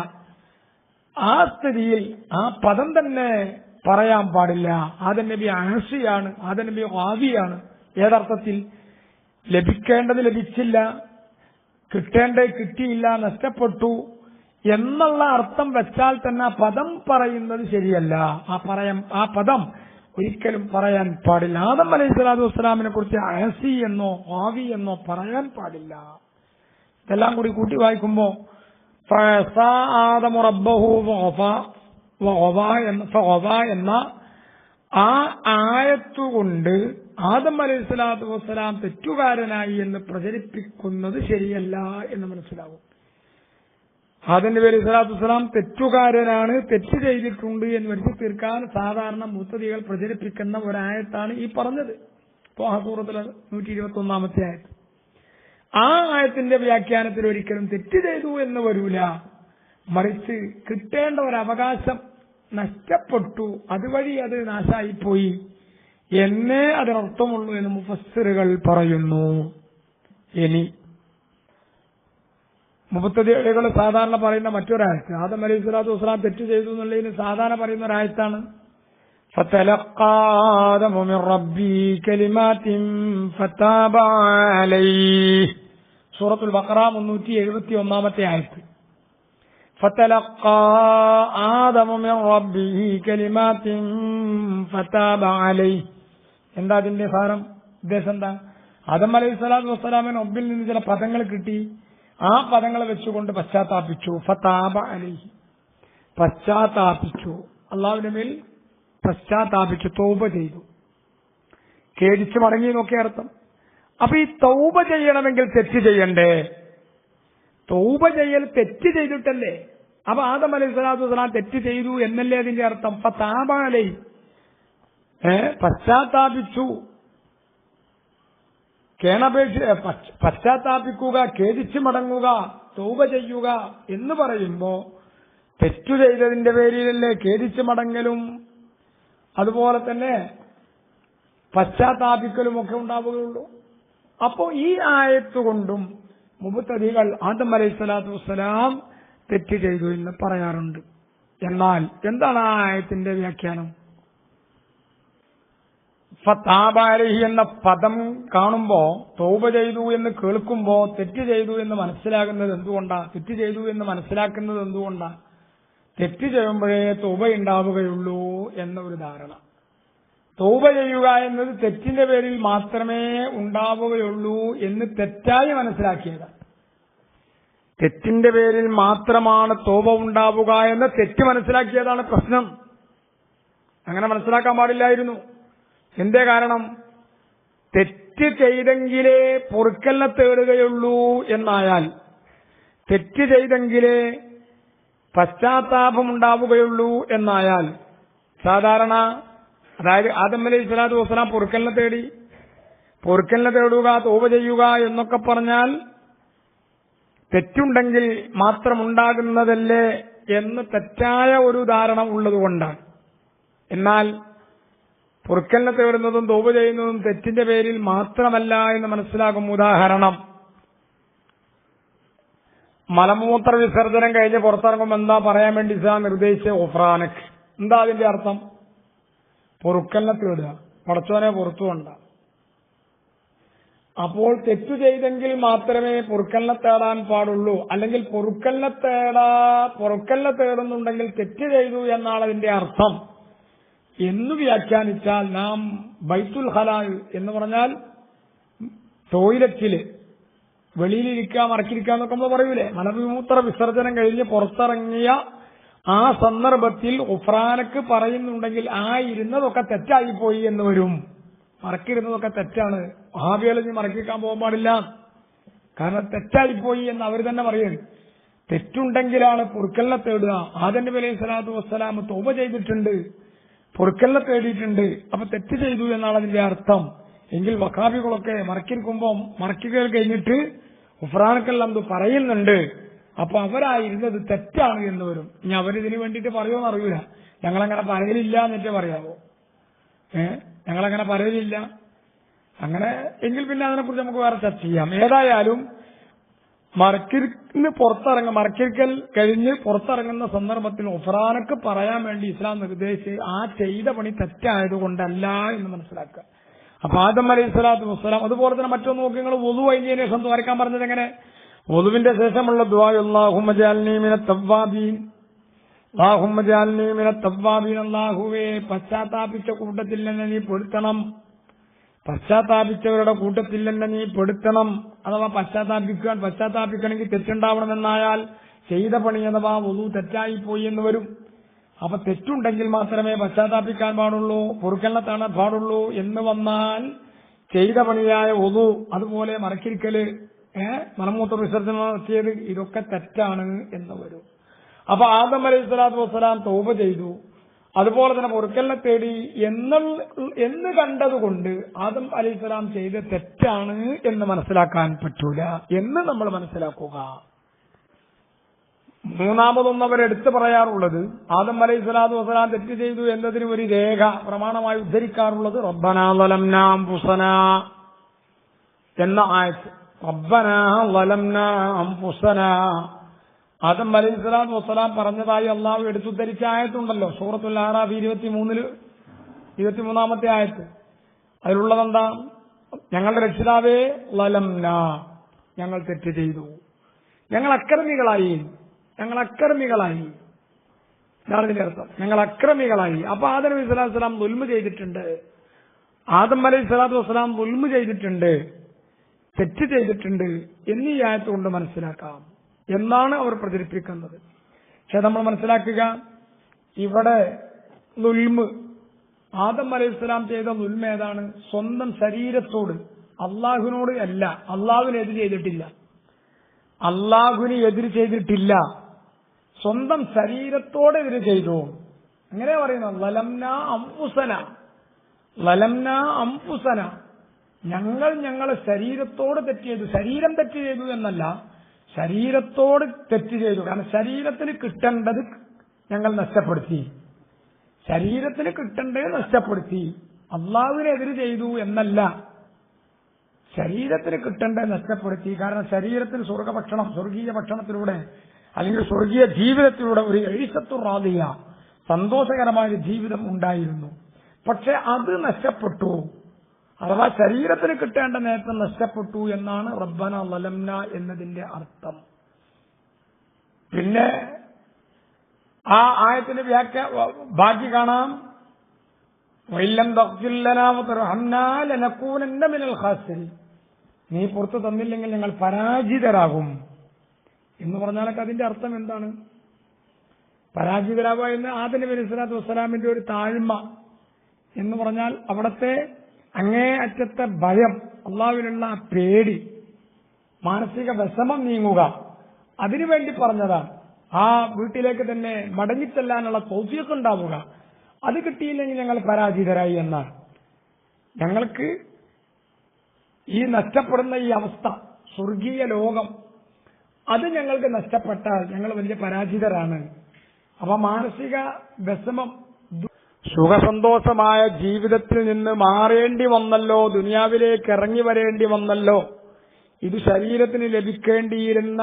ആ സ്ഥിതിയിൽ ആ പദം തന്നെ പറയാൻ പാടില്ല. ആദം നബി ആസിയാണ്, ആദം നബി ഗാവിയാണ്. ഏതർത്ഥത്തിൽ? ലഭിക്കേണ്ടത് ലഭിച്ചില്ല, കിട്ടേണ്ടത് കിട്ടിയില്ല, നഷ്ടപ്പെട്ടു എന്നുള്ള അർത്ഥം വെച്ചാൽ തന്നെ ആ പദം പറയുന്നത് ശരിയല്ല. ആ പദം ഒരിക്കലും പറയാൻ പാടില്ല. ആദം അലൈഹിസ്സലാത്തു വസ്സലാമിനെ കുറിച്ച് ആസി എന്നോ ഗാവി എന്നോ പറയാൻ പാടില്ല. ഇതെല്ലാം കൂടി കൂട്ടി വായിക്കുമ്പോ ആദമു റബ്ബഹു ഫഗവ എന്ന ആ ആയത്തുകൊണ്ട് ആദം അലൈഹിസ്സലാത്തു വസ്സലാം തെറ്റുകാരനായി എന്ന് പ്രചരിപ്പിക്കുന്നത് ശരിയല്ല എന്ന് മനസ്സിലാവും. ആദം നബി അലൈഹിസ്സലാത്തു വസ്സലാം തെറ്റുകാരനാണ്, തെറ്റ് ചെയ്തിട്ടുണ്ട് എന്ന് വരുത്തി തീർക്കാൻ സാധാരണ മുത്തദികൾ പ്രചരിപ്പിക്കുന്ന ഒരായത്താണ് ഈ പറഞ്ഞത്. സൂറത്തിലെ 121 ആയത്ത്. ആ ആയത്തിന്റെ വ്യാഖ്യാനത്തിൽ ഒരിക്കലും തെറ്റ് ചെയ്തു എന്ന് വരൂല, മറിച്ച് കിട്ടേണ്ട ഒരു അവകാശം നഷ്ടപ്പെട്ടു, അതുവഴി അത് നാശായിപ്പോയി എന്നേ അതിനർത്ഥമുള്ളൂ എന്ന് മുഫസ്സിറുകൾ പറയുന്നു. ഇനി മുബത്തദികൾ സാധാരണ പറയുന്ന മറ്റൊരായത്ത്, ആദം അലൈഹി സ്വലാത്തു വസ്സലാം തെറ്റ് ചെയ്തു എന്നുള്ളതിന് സാധാരണ പറയുന്ന ഒരായത്താണ് ഫതലഖാ ആദമു മിർ റബ്ബി കലിമാത്തിൻ ഫതാബ അലൈഹി. സൂറത്തുൽ ബഖറ 371 ആയത്ത്. ഫതലഖാ ആദമു മിർ റബ്ബിഹി കലിമാത്തിൻ ഫതാബ അലൈഹി. എന്താ അതിന്റെ സാരം, ഉദ്ദേശം എന്താ? ആദം അലൈഹി സ്വലാത്തു വസ്സലാമിന് റബ്ബിൽ നിന്ന് ചില പദങ്ങൾ കിട്ടി, ആ പദങ്ങളെ വെച്ചുകൊണ്ട് പശ്ചാത്താപിച്ചു. ഫതാബ അലൈഹി, പശ്ചാത്താപിച്ചു, അള്ളാഹുവിന്റെ മേൽ പശ്ചാത്താപിച്ചു, തൗബ ചെയ്തു, ഖേദിച്ചു മടങ്ങി എന്നൊക്കെ അർത്ഥം. അപ്പൊ ഈ തൗബ ചെയ്യണമെങ്കിൽ തെറ്റ് ചെയ്യണ്ടേ? തൗബ ചെയ്യൽ തെറ്റ് ചെയ്തിട്ടല്ലേ? അപ്പൊ ആദം അലൈഹി സ്വലാത്തു വസ്സലാം തെറ്റ് ചെയ്തു എന്നല്ലേ അതിന്റെ അർത്ഥം? ഫതാബ അലൈഹി, പശ്ചാത്താപിച്ചു, പശ്ചാത്താപിക്കുക, ഖേദിച്ചു മടങ്ങുക, തൗബ ചെയ്യുക എന്ന് പറയുമ്പോ തെറ്റു ചെയ്തതിന്റെ പേരിലല്ലേ ഖേദിച്ചു മടങ്ങലും അതുപോലെ തന്നെ പശ്ചാത്താപിക്കലും ഒക്കെ ഉണ്ടാവുകയുള്ളൂ. അപ്പോ ഈ ആയത്തുകൊണ്ടും മുബത്തദികൾ ആദം അലൈഹി സ്വലാത്തു വസ്സലാം തെറ്റ് ചെയ്തു എന്ന് പറയാറുണ്ട്. എന്നാൽ എന്താണ് ആ ആയത്തിന്റെ വ്യാഖ്യാനം? ഫതാബ അലൈഹി എന്ന പദം കാണുമ്പോ, തൗബ ചെയ്തു എന്ന് കേൾക്കുമ്പോ തെറ്റ് ചെയ്തു എന്ന് മനസ്സിലാകുന്നത് എന്തുകൊണ്ടാ? തെറ്റ് ചെയ്തു എന്ന് മനസ്സിലാക്കുന്നത് എന്തുകൊണ്ടാ? തെറ്റ് ചെയ്യുമ്പോഴേ തൗബ ഉണ്ടാവുകയുള്ളൂ എന്ന ഒരു ധാരണ. തൗബ ചെയ്യുക എന്നത് തെറ്റിന്റെ പേരിൽ മാത്രമേ ഉണ്ടാവുകയുള്ളൂ എന്ന് തെറ്റായി മനസ്സിലാക്കിയതാണ്. തെറ്റിന്റെ പേരിൽ മാത്രമാണ് തൗബ ഉണ്ടാവുക എന്ന് തെറ്റ് മനസ്സിലാക്കിയതാണ് പ്രശ്നം. അങ്ങനെ മനസ്സിലാക്കാൻ പാടില്ലായിരുന്നു. എന്തേ കാരണം? തെറ്റ് ചെയ്തെങ്കിലേ പൊറുക്കലിനെ തേടുകയുള്ളൂ എന്നായാൽ, തെറ്റ് ചെയ്തെങ്കിലേ പശ്ചാത്താപം ഉണ്ടാവുകയുള്ളൂ എന്നായാൽ, സാധാരണ അതായത് ആദം അലൈഹി സ്വലാത്തു വസ്സലാം പൊറുക്കലിനെ തേടി, പൊറുക്കലിനെ തേടുക, തൗബ ചെയ്യുക എന്നൊക്കെ പറഞ്ഞാൽ തെറ്റുണ്ടെങ്കിൽ മാത്രമുണ്ടാകുന്നതല്ലേ എന്ന് തെറ്റായ ഒരു ധാരണ ഉള്ളതുകൊണ്ടാണ്. എന്നാൽ പൊറുക്കലിനെ തേടുന്നതും തൗബ ചെയ്യുന്നതും തെറ്റിന്റെ പേരിൽ മാത്രമല്ല എന്ന് മനസ്സിലാകും. ഉദാഹരണം, മലമൂത്ര വിസർജനം കഴിഞ്ഞ് പുറത്തിറങ്ങുമ്പോൾ എന്താ പറയാൻ വേണ്ടി ഇസ്ലാം നിർദ്ദേശിച്ച ഗുഫ്രാനക്? എന്താ അതിന്റെ അർത്ഥം? പൊറുക്കലിനെ തേടുക, പടച്ചോനെ പുറത്തുകൊണ്ട. അപ്പോൾ തെറ്റു ചെയ്തെങ്കിൽ മാത്രമേ പൊറുക്കലിനെ തേടാൻ പാടുള്ളൂ, അല്ലെങ്കിൽ പൊറുക്കലിനെ തേടുന്നുണ്ടെങ്കിൽ തെറ്റ് ചെയ്തു എന്നാണ് അതിന്റെ അർത്ഥം എന്ന് വ്യാഖ്യാനിച്ചാൽ നാം ബൈത്തുൽ ഖലാൽ എന്ന് പറഞ്ഞാൽ ടോയ്ലറ്റില് വെളിയിലിരിക്കുക, മറക്കിരിക്കുക എന്നൊക്കെ നമ്മൾ പറയൂലേ, മലമൂത്ര വിസർജനം കഴിഞ്ഞ് പുറത്തിറങ്ങിയ ആ സന്ദർഭത്തിൽ ഗുഫ്രാനക്ക് പറയുന്നുണ്ടെങ്കിൽ ആ ഇരുന്നതൊക്കെ തെറ്റായിപ്പോയി എന്ന് വരും. മറക്കിരുന്നതൊക്കെ തെറ്റാണ്, വഹാബികളിൽ മറക്കിക്കാൻ പോകാൻ പാടില്ല, കാരണം തെറ്റായിപ്പോയി എന്ന് അവർ തന്നെ പറയുന്നു. തെറ്റുണ്ടെങ്കിലാണ് പൊറുക്കലിനെ തേടുക. ആദം നബി അലൈഹി സ്വലാത്തു വസ്സലാം തൗബ ചെയ്തിട്ടുണ്ട്, പൊറുക്കലിനെ തേടിയിട്ടുണ്ട്, അപ്പൊ തെറ്റ് ചെയ്തു എന്നാണ് അതിന്റെ അർത്ഥം. എങ്കിൽ വഹാബികളൊക്കെ മറക്കിരിക്കുമ്പോൾ മറക്കുക കഴിഞ്ഞിട്ട് ഗുഫ്രാനക്കെല്ലാം പറയുന്നുണ്ട്, അപ്പൊ അവരായിരുന്നത് തെറ്റാണ് എന്ന് വരും. ഇനി അവരിതിനു വേണ്ടിയിട്ട് പറയുമെന്ന് അറിയില്ല. ഞങ്ങളങ്ങനെ പറയലില്ല എന്നിട്ടേ പറയാവോ? ഞങ്ങളങ്ങനെ പറയലില്ല. അങ്ങനെ എങ്കിൽ പിന്നെ അതിനെക്കുറിച്ച് നമുക്ക് വേറെ ചർച്ച ചെയ്യാം. ഏതായാലും മറക്കിരിക്കൽ കഴിഞ്ഞ് പുറത്തിറങ്ങുന്ന സന്ദർഭത്തിൽ ഗുഫ്രാനക്ക് പറയാൻ വേണ്ടി ഇസ്ലാം നിർദ്ദേശിച്ച് ആ ചെയ്ത പണി തെറ്റായതുകൊണ്ടല്ല എന്ന് മനസ്സിലാക്കുക. അപ്പൊ ആദം അലൈഹി സ്വലാത്തു വസ്സലാം, അതുപോലെ തന്നെ മറ്റൊന്ന് നോക്കി, നിങ്ങൾ വുളു കഴിഞ്ഞതിന് ശേഷം ദ്വാരക്കാൻ പറഞ്ഞത് എങ്ങനെ? വുളുവിന്റെ ശേഷമുള്ള ദുആ, അല്ലാഹുമ്മ ജഅൽനി മിനത് തവ്വാബീൻ, അല്ലാഹുമ്മ ജഅൽനി മിനത് തവ്വാബീൻ, അല്ലാഹുവേ പശ്ചാത്താപിച്ച കൂട്ടത്തിൽ എന്നെ നീ പെടുത്തണം, പശ്ചാത്താപിച്ചവരുടെ കൂട്ടത്തിൽ എന്നെ നീ പെടുത്തണം. അഥവാ പശ്ചാത്താപിക്കണമെങ്കിൽ തെറ്റുണ്ടാവണമെന്നായാൽ ചെയ്ത പണി അഥവാ വുളു തെറ്റായിപ്പോയി എന്ന് വരും. അപ്പൊ തെറ്റുണ്ടെങ്കിൽ മാത്രമേ പശ്ചാത്താപിക്കാൻ പാടുള്ളൂ, പൊറുക്കലിനെ തേടാൻ പാടുള്ളൂ എന്ന് വന്നാൽ ചെയ്ത പണിയായ വുളു, അതുപോലെ മറക്കിരിക്കല്, മലമൂത്ര വിസർജനം നടത്തിയത്, ഇതൊക്കെ തെറ്റാണ് എന്ന് വരും. അപ്പൊ ആദം അലൈഹി സ്വലാത്തു വസ്സലാം തൗബ ചെയ്തു, അതുപോലെ തന്നെ പൊറുക്കലിനെ തേടി എന്ന് കണ്ടതുകൊണ്ട് ആദം അലൈഹി സ്വലാം ചെയ്ത് തെറ്റാണ് എന്ന് മനസ്സിലാക്കാൻ പറ്റൂല എന്ന് നമ്മൾ മനസ്സിലാക്കുക. മൂന്നാമതൊന്നും അവരെടുത്തു പറയാറുള്ളത്, ആദം അലൈഹി സ്വലാത്തു വസ്സലാം തെറ്റ് ചെയ്തു എന്നതിന് ഒരു രേഖ പ്രമാണമായി ഉദ്ധരിക്കാറുള്ളത് റബ്ബനാ ളലംനാ അൻഫുസനാ എന്ന ആയത്ത്. റബ്ബനാ ളലംനാ അൻഫുസനാ ആദം അലൈഹി സ്വലാത്തു വസ്സലാം പറഞ്ഞതായി അള്ളാഹു എടുത്തുദ്ധരിച്ച ആയത്തുണ്ടല്ലോ, സൂറത്തുൽ അഅറാഫ് 23-ാമത്തെ ആയത്ത്. അതിലുള്ളതെന്താ? ഞങ്ങളുടെ രക്ഷിതാവേ ളലംനാ, ഞങ്ങൾ തെറ്റ് ചെയ്തു, ഞങ്ങൾ അക്രമികളായി. ഇതാണ് ഇതിന്റെ അർത്ഥം, ഞങ്ങൾ അക്രമികളായി. അപ്പൊ ആദം അലൈഹി സ്വലാത്തു വസ്സലാം ദുൽമ ചെയ്തിട്ടുണ്ട്, തെറ്റ് ചെയ്തിട്ടുണ്ട് എന്നീ ആയത്ത് കൊണ്ട് മനസ്സിലാക്കാം എന്നാണ് അവർ പ്രചരിപ്പിക്കുന്നത്. പക്ഷെ നമ്മൾ മനസ്സിലാക്കുക, ഇവിടെ ദുൽമ്, ആദം അലൈഹി സ്വലാം ചെയ്ത ദുൽമ ഏതാണ്? സ്വന്തം ശരീരത്തോട്, അള്ളാഹുവിനോട് അല്ല. അള്ളാഹുവിന് എതിര് ചെയ്തിട്ടില്ല, സ്വന്തം ശരീരത്തോട് എതിര് ചെയ്തു. അങ്ങനെ പറയുന്നത് ലലംനാ അംഫുസന, ഞങ്ങളെ ശരീരത്തോട് തെറ്റ് ചെയ്തു. ശരീരം തെറ്റ് ചെയ്തു എന്നല്ല, ശരീരത്തോട് തെറ്റ് ചെയ്തു. കാരണം ശരീരത്തിന് കിട്ടേണ്ടത് ഞങ്ങൾ നഷ്ടപ്പെടുത്തി, അള്ളാഹുവിനെതിര് ചെയ്തു എന്നല്ല, ശരീരത്തിന് കിട്ടേണ്ടത് നഷ്ടപ്പെടുത്തി. കാരണം ശരീരത്തിന് സ്വർഗീയ ഭക്ഷണത്തിലൂടെ അല്ലെങ്കിൽ സ്വർഗീയ ജീവിതത്തിലൂടെ ഒരു എഴിസത്തു റാദിയ, സന്തോഷകരമായ ജീവിതം ഉണ്ടായിരുന്നു. പക്ഷെ അത് നഷ്ടപ്പെട്ടു, അഥവാ ശരീരത്തിന് കിട്ടേണ്ട നേട്ടം നഷ്ടപ്പെട്ടു എന്നാണ് റബ്ബന ളലംന എന്നതിന്റെ അർത്ഥം. പിന്നെ ആ ആയത്തിന്റെ ബാക്കി കാണാം, വഇല്ലം തഗ്ഫിർ ലനാ വതർഹംനാ ലനകൂനന്ന മിനൽ ഖാസിരീൻ, നീ പുറത്തു തന്നില്ലെങ്കിൽ ഞങ്ങൾ പരാജിതരാകും എന്ന് പറഞ്ഞാലൊക്കെ അതിന്റെ അർത്ഥം എന്താണ്? പരാജിതരാകുക എന്ന് ആദം നബി അലൈഹി സ്വലാത്തു വസ്സലാമിന്റെ ഒരു താഴ്മ എന്ന് പറഞ്ഞാൽ അവിടത്തെ അങ്ങേ അറ്റത്തെ ഭയം, അള്ളാഹുവിനുള്ള പേടി, മാനസിക വിഷമം നീങ്ങുക, അതിനുവേണ്ടി പറഞ്ഞതാണ്. ആ വീട്ടിലേക്ക് തന്നെ മടങ്ങിച്ചെല്ലാനുള്ള തൗഫീഖ് ഉണ്ടാവുക, അത് കിട്ടിയില്ലെങ്കിൽ ഞങ്ങൾ പരാജിതരായി എന്നാണ്. ഞങ്ങൾക്ക് ഈ നഷ്ടപ്പെടുന്ന ഈ അവസ്ഥ, സ്വർഗീയ ലോകം, അത് ഞങ്ങൾക്ക് നഷ്ടപ്പെട്ടാൽ ഞങ്ങൾ വലിയ പരാജിതരാണ്. അപ്പൊ മാനസിക വിഷമം, സുഖസന്തോഷമായ ജീവിതത്തിൽ നിന്ന് മാറേണ്ടി വന്നല്ലോ, ദുനിയാവിലേക്ക് ഇറങ്ങി വരേണ്ടി വന്നല്ലോ, ഇത് ശരീരത്തിന് ലഭിക്കേണ്ടിയിരുന്ന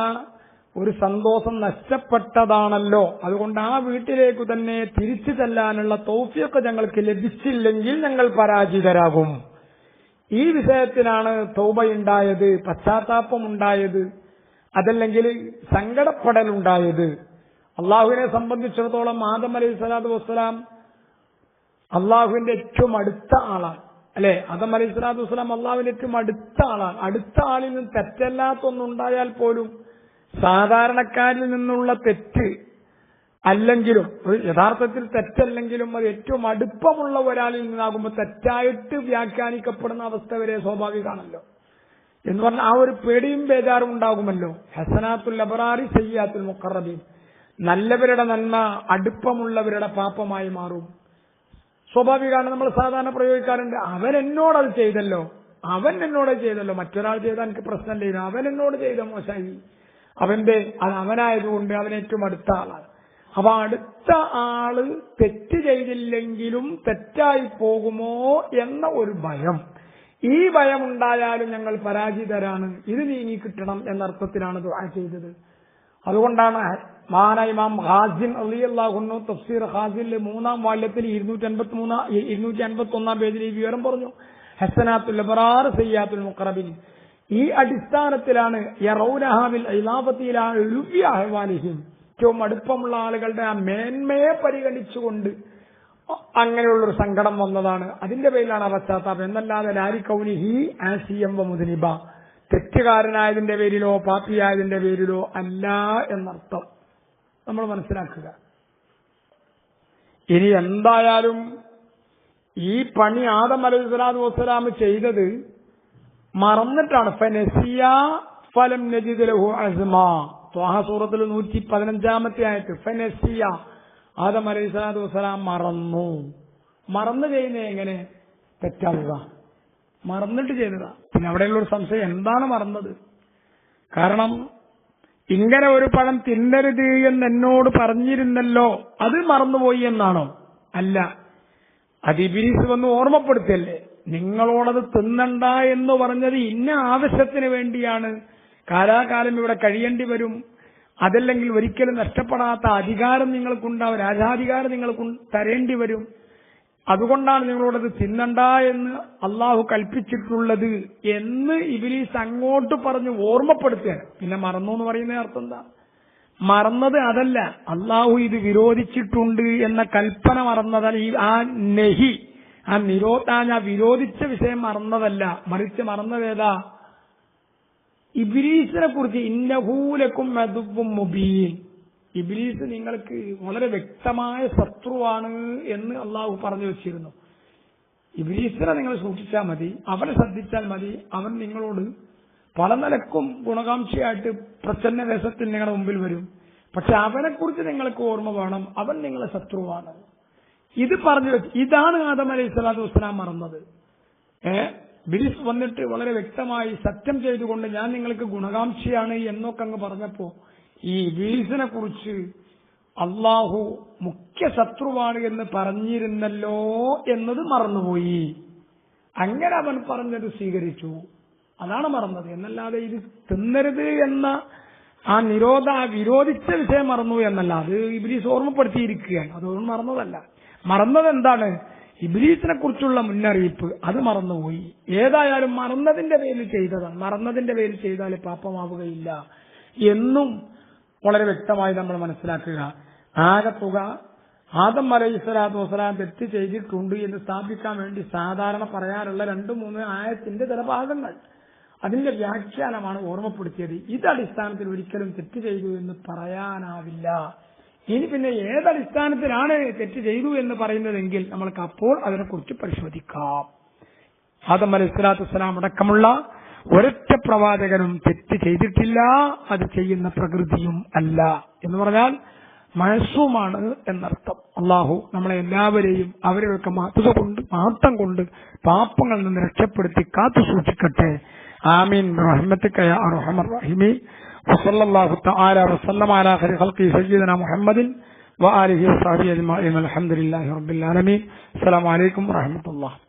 ഒരു സന്തോഷം നഷ്ടപ്പെട്ടതാണല്ലോ. അതുകൊണ്ട് ആ വീട്ടിലേക്ക് തന്നെ തിരിച്ചു ചെല്ലാനുള്ള തൗഫീഖ് ഞങ്ങൾക്ക് ലഭിച്ചില്ലെങ്കിൽ ഞങ്ങൾ പരാജിതരാകും. ഈ വിഷയത്തിനാണ് തൗബയുണ്ടായത്, പശ്ചാത്താപമുണ്ടായത്, അതല്ലെങ്കിൽ സങ്കടപ്പെടലുണ്ടായത്. അള്ളാഹുവിനെ സംബന്ധിച്ചിടത്തോളം ആദം അലൈഹി സ്വലാത്തു വസ്സലാം അള്ളാഹുവിന്റെ ഏറ്റവും അടുത്ത ആളാണ്, അല്ലെ? ആദം അലൈഹി സ്വലാത്തു വസ്സലാം അള്ളാഹുവിന്റെ ഏറ്റവും അടുത്ത ആളാണ്. അടുത്ത ആളിൽ നിന്ന് തെറ്റല്ലാത്തൊന്നുണ്ടായാൽ പോലും, സാധാരണക്കാരിൽ നിന്നുള്ള തെറ്റ് അല്ലെങ്കിലും, യഥാർത്ഥത്തിൽ തെറ്റല്ലെങ്കിലും അത് ഏറ്റവും അടുപ്പമുള്ള ഒരാളിൽ നിന്നാകുമ്പോൾ തെറ്റായിട്ട് വ്യാഖ്യാനിക്കപ്പെടുന്ന അവസ്ഥ വരെ സ്വാഭാവികമാണല്ലോ. എന്ന് പറഞ്ഞാൽ ആ ഒരു പേടിയും ബേജാറും ഉണ്ടാകുമല്ലോ. ഹസനാത്തുൽ അബ്റാരി സയ്യാത്തുൽ മുഖറബീൻ, നല്ലവരുടെ നന്മ അടുപ്പമുള്ളവരുടെ പാപമായി മാറും. സ്വാഭാവികമാണ്, നമ്മൾ സാധാരണ പ്രയോഗിക്കാറുണ്ട്, അവൻ എന്നോടത് ചെയ്തല്ലോ, മറ്റൊരാൾ ചെയ്താൽ എനിക്ക് പ്രശ്നമില്ല, അവൻ എന്നോട് ചെയ്ത മോശമായി, അവനായതുകൊണ്ട് അവൻ ഏറ്റവും അടുത്ത ആളാണ്. അപ്പൊ അടുത്ത ആള് തെറ്റ് ചെയ്തില്ലെങ്കിലും തെറ്റായി പോകുമോ എന്ന ഒരു ഭയം, ഈ ഭയം ഉണ്ടായാലും ഞങ്ങൾ പരാജിതരാണ്, ഇത് നീങ്ങി കിട്ടണം എന്നർത്ഥത്തിലാണ് ദുആ ചെയ്തത്. അതുകൊണ്ടാണ് മഹാനായ ഇമാം ഖാസിൻ റളിയല്ലാഹു അൻഹു തഫ്സീർ ഖാസിനിലെ 3-ാം വാല്യത്തിൽ 251-ാം പേജിൽ ഈ വിവരം പറഞ്ഞു. ഹസനാത്തുൽ അബ്റാർ സയ്യാത്തുൽ മുഖറബീൻ. ഈ അടിസ്ഥാനത്തിലാണ് യറൗനഹാ ബിൽ ഇലാഫത്തി ഇലാ ഉലുവി അഹ്വാലിഹിം, ഏറ്റവും അടുപ്പമുള്ള ആളുകളുടെ ആ മേന്മയെ പരിഗണിച്ചുകൊണ്ട് അങ്ങനെയുള്ളൊരു സങ്കടം വന്നതാണ്. അതിന്റെ പേരിലാണ് ആ പശ്ചാത്താപം, എന്നല്ലാതെ ലാരി കൗനിഹി ആസിയം വ മുദ്നിബ, തെറ്റുകാരനായതിന്റെ പേരിലോ പാപിയായതിന്റെ പേരിലോ അല്ല എന്നർത്ഥം നമ്മൾ മനസ്സിലാക്കുക. ഇനി എന്തായാലും ഈ പണി ആദം അലൈഹി സ്വലാത്തു വസ്സലാം ചെയ്തത് മറന്നിട്ടാണ്. ഫനസിയ ഫലം നജിദ് ലഹു അസ്മാ, ത്വാഹ സൂറത്തിൽ 115-ാമത്തെ ആയത്ത്. ഫനസിയ, ആദം അലൈഹി സ്വലാത്തു വസ്സലാം മറന്നു ചെയ്യുന്നത് എങ്ങനെ? തെറ്റാവുക, മറന്നിട്ട് ചെയ്തതാ. പിന്നെ അവിടെയുള്ളൊരു സംശയം, എന്താണ് മറന്നത്? കാരണം ഇങ്ങനെ ഒരു പഴം തിന്നരുത് എന്ന് എന്നോട് പറഞ്ഞിരുന്നല്ലോ, അത് മറന്നുപോയി എന്നാണോ? അല്ല, അത് ഇബ്ലീസ് വന്ന് ഓർമ്മപ്പെടുത്തല്ലേ. നിങ്ങളോടത് തിന്നണ്ട എന്ന് പറഞ്ഞത് ഇന്ന ആവശ്യത്തിന് വേണ്ടിയാണ്, കാലാകാലം ഇവിടെ കഴിയേണ്ടി വരും, അതല്ലെങ്കിൽ ഒരിക്കലും നഷ്ടപ്പെടാത്ത അധികാരം നിങ്ങൾക്കുണ്ടാവും, രാജാധികാരം നിങ്ങൾക്ക് തരേണ്ടി വരും, അതുകൊണ്ടാണ് നിങ്ങളോടത് തിന്നണ്ട എന്ന് അള്ളാഹു കൽപ്പിച്ചിട്ടുള്ളത് എന്ന് ഇബ്ലീസ് അങ്ങോട്ട് പറഞ്ഞ് ഓർമ്മപ്പെടുത്തുകയാണ്. പിന്നെ മറന്നു എന്ന് പറയുന്ന അർത്ഥം എന്താ? മറന്നത് അതല്ല, അള്ളാഹു ഇത് വിരോധിച്ചിട്ടുണ്ട് എന്ന കൽപ്പന മറന്നതല്ല. ആ നെഹി, ആ നിരോധാൻ, ആ വിരോധിച്ച വിഷയം മറന്നതല്ല, മറിച്ച് മറന്നതേതാ? ഇബ്ലീസിനെ കുറിച്ച് ഇന്നഹൂലക്കും മദുബ്ബും മുബീൻ, ഇബ്ലീസ് നിങ്ങൾക്ക് വളരെ വ്യക്തമായ ശത്രുവാണ് എന്ന് അള്ളാഹു പറഞ്ഞു വെച്ചിരുന്നു. ഇബ്ലീസിനെ നിങ്ങൾ സൂക്ഷിച്ചാൽ മതി, അവനെ ശ്രദ്ധിച്ചാൽ മതി, അവൻ നിങ്ങളോട് പല നിലക്കും ഗുണകാംക്ഷയായിട്ട് പ്രച്ഛന്ന വേഷത്തിൽ നിങ്ങളുടെ മുമ്പിൽ വരും. പക്ഷെ അവനെക്കുറിച്ച് നിങ്ങൾക്ക് ഓർമ്മ വേണം, അവൻ നിങ്ങളെ ശത്രുവാണ്. ഇത് പറഞ്ഞു വെച്ച് ഇതാണ് ആദം അലൈഹി സ്വലാത്തു വസ്സലാം മറന്നത്. ഇബ്ലീസ് വന്നിട്ട് വളരെ വ്യക്തമായി സത്യം ചെയ്തുകൊണ്ട് ഞാൻ നിങ്ങൾക്ക് ഗുണകാംക്ഷയാണ് എന്നൊക്കെ അങ്ങ് പറഞ്ഞപ്പോ ഈ ഇബ്ലീസിനെ കുറിച്ച് അള്ളാഹു മുഖ്യ ശത്രുവാണ് എന്ന് പറഞ്ഞിരുന്നല്ലോ എന്നത് മറന്നുപോയി. അങ്ങനെ അവൻ പറഞ്ഞത് സ്വീകരിച്ചു, അതാണ് മറന്നത്. എന്നല്ലാതെ ഇത് തിന്നരുത് എന്ന ആ വിരോധിച്ച വിഷയം മറന്നു എന്നല്ല, അത് ഇബ്ലീസ് ഓർമ്മപ്പെടുത്തിയിരിക്കുകയാണ്, അതൊന്നും മറന്നതല്ല. മറന്നത് എന്താണ്? ഇബ്ലീസിനെ കുറിച്ചുള്ള മുന്നറിയിപ്പ്, അത് മറന്നുപോയി. ഏതായാലും മറന്നതിന്റെ പേരിൽ ചെയ്തതാണ്, മറന്നതിന്റെ പേരിൽ ചെയ്താൽ പാപമാവുകയില്ല എന്നും വളരെ വ്യക്തമായി നമ്മൾ മനസ്സിലാക്കുക. ആകത്തുക ആദം അലൈഹി സ്വലാത്തു വസ്സലാം തെറ്റ് ചെയ്തിട്ടുണ്ട് എന്ന് സ്ഥാപിക്കാൻ വേണ്ടി സാധാരണ പറയാറുള്ള 2-3 ആയത്തിന്റെ ചില ഭാഗങ്ങൾ, അതിന്റെ വ്യാഖ്യാനമാണ് ഓർമ്മപ്പെടുത്തിയത്. ഇത് അടിസ്ഥാനത്തിൽ ഒരിക്കലും തെറ്റ് ചെയ്തു എന്ന് പറയാനാവില്ല. ഇനി പിന്നെ ഏതടിസ്ഥാനത്തിലാണ് തെറ്റ് ചെയ്തു എന്ന് പറയുന്നതെങ്കിൽ നമ്മൾക്ക് അപ്പോൾ അതിനെക്കുറിച്ച് പരിശോധിക്കാം. ആദം അലൈഹി സ്വലാത്തു വസ്സലാം അടക്കമുള്ള ഒരൊറ്റ പ്രവാചകനും തെറ്റ് ചെയ്തിട്ടില്ല, അത് ചെയ്യുന്ന പ്രകൃതിയും അല്ല എന്ന് പറഞ്ഞാൽ മഅ്സൂമാണ് എന്നർത്ഥം. അള്ളാഹു നമ്മളെ എല്ലാവരെയും അവരെയൊക്കെ മാത്രം കൊണ്ട് പാപങ്ങളിൽ നിന്ന് രക്ഷപ്പെടുത്തി കാത്തു സൂക്ഷിക്കട്ടെ. ആമീൻ റഹ്മത്തിക യാ അർഹമർ റഹീമീൻ. വസല്ലല്ലാഹു തആല വസല്ലമ അലാ ഖൈരി ഖൽഖി സയ്യിദിനാ മുഹമ്മദിൻ വആലിഹി വസഹ്ബിഹി അജ്മഈൻ. അൽഹംദുലില്ലാഹി റബ്ബിൽ ആലമീൻ. അസ്സലാമു അലൈക്കും വറഹ്മത്തുള്ളാഹി.